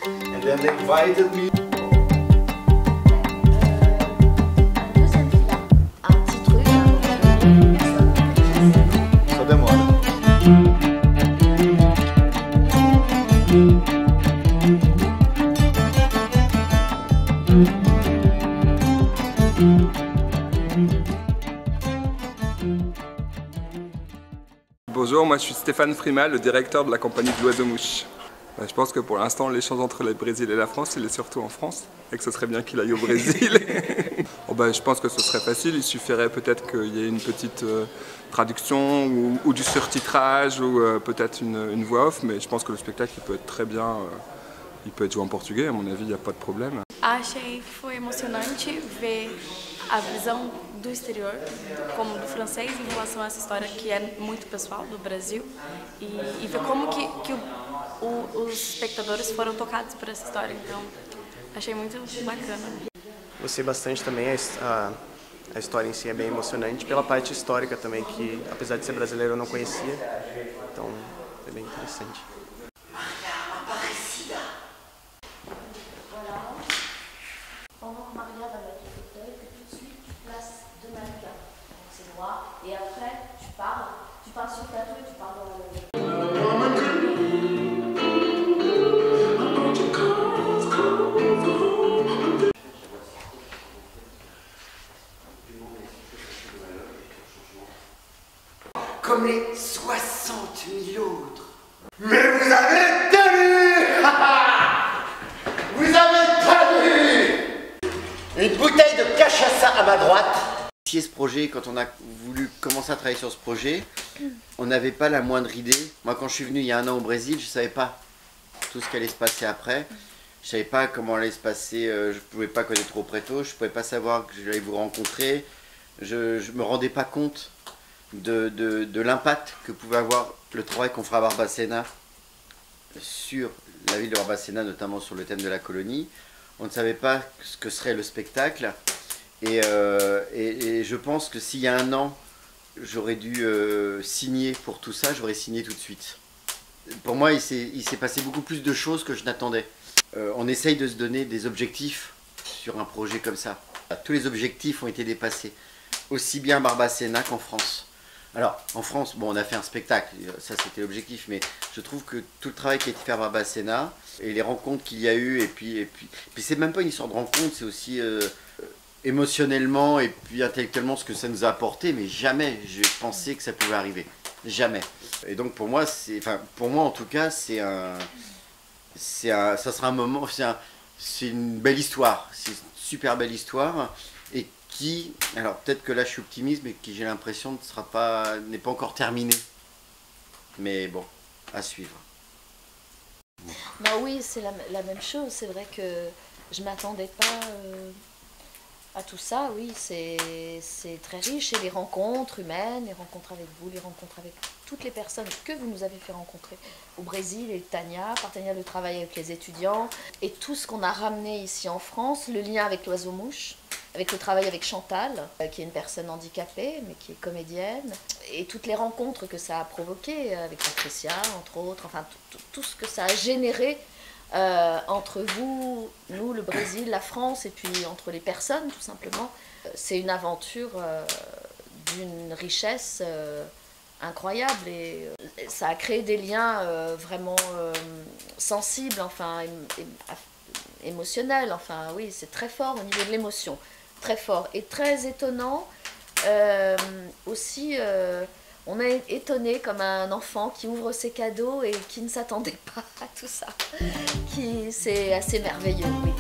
And then they invited me. Deuxième fila, un petit truc. Ça demora. Bonjour, moi je suis Stéphane Frima, le directeur de la compagnie de l'Oiseau-Mouche. Je pense que pour l'instant l'échange entre le Brésil et la France, il est surtout en France et que ce serait bien qu'il aille au Brésil. Je pense que ce serait facile, il suffirait peut-être qu'il y ait une petite traduction ou du surtitrage ou peut-être une voix off, mais je pense que le spectacle il peut être très bien, il peut être joué en portugais, à mon avis il n'y a pas de problème. Achei que foi emocionante ver a visão do exterior, como do francês, em relação a essa história que é muito pessoal do Brasil e ver como que os espectadores foram tocados por essa história. Então, achei muito bacana. Gostei bastante também, a história em si é bem emocionante, pela parte histórica também, que apesar de ser brasileiro eu não conhecia, então é bem interessante. Maria va mettre le fauteuil, puis tout de suite tu places deux mannequins. Donc c'est noir, et après tu parles sur le plateau et tu parles dans la même. Comme les 60 000 autres. Mais vous avez tenu. Vous avez tenu. Une bouteille de cachaça à ma droite. Ce projet, quand on a voulu commencer à travailler sur ce projet, on n'avait pas la moindre idée. Moi, quand je suis venu il y a un an au Brésil, je ne savais pas tout ce qui allait se passer après. Je ne savais pas comment allait se passer, je ne pouvais pas connaître au Préto, je ne pouvais pas savoir que j'allais vous rencontrer. Je ne me rendais pas compte de l'impact que pouvait avoir le travail qu'on fera à Barbacena sur la ville de Barbacena, notamment sur le thème de la colonie. On ne savait pas ce que serait le spectacle et je pense que s'il y a un an, j'aurais dû signer pour tout ça, j'aurais signé tout de suite. Pour moi, il s'est passé beaucoup plus de choses que je n'attendais. On essaye de se donner des objectifs sur un projet comme ça. Tous les objectifs ont été dépassés, aussi bien à Barbacena qu'en France. Alors, en France, bon, on a fait un spectacle, ça c'était l'objectif, mais je trouve que tout le travail qui a été fait à Barbacena, et les rencontres qu'il y a eu, et puis c'est même pas une histoire de rencontre, c'est aussi émotionnellement et puis intellectuellement ce que ça nous a apporté, mais jamais j'ai pensé que ça pouvait arriver. Jamais. Et donc pour moi, pour moi en tout cas, ça sera un moment, c'est une belle histoire, c'est une super belle histoire, et qui, alors peut-être que là je suis optimiste, mais qui j'ai l'impression n'est pas encore terminé. Mais bon, à suivre. Bah oui, c'est la même chose. C'est vrai que je ne m'attendais pas à tout ça. Oui, c'est très riche. Et les rencontres humaines, les rencontres avec vous, les rencontres avec toutes les personnes que vous nous avez fait rencontrer au Brésil, et Tania, par Tania, le travail avec les étudiants, et tout ce qu'on a ramené ici en France, le lien avec l'Oiseau-Mouche, avec le travail avec Chantal, qui est une personne handicapée, mais qui est comédienne, et toutes les rencontres que ça a provoquées avec Patricia, entre autres, enfin tout ce que ça a généré entre vous, nous, le Brésil, la France, et puis entre les personnes, tout simplement. C'est une aventure d'une richesse incroyable, et ça a créé des liens vraiment sensibles, enfin émotionnels, enfin oui, c'est très fort au niveau de l'émotion. Très fort et très étonnant aussi. On est étonné comme un enfant qui ouvre ses cadeaux et qui ne s'attendait pas à tout ça. C'est assez merveilleux, oui.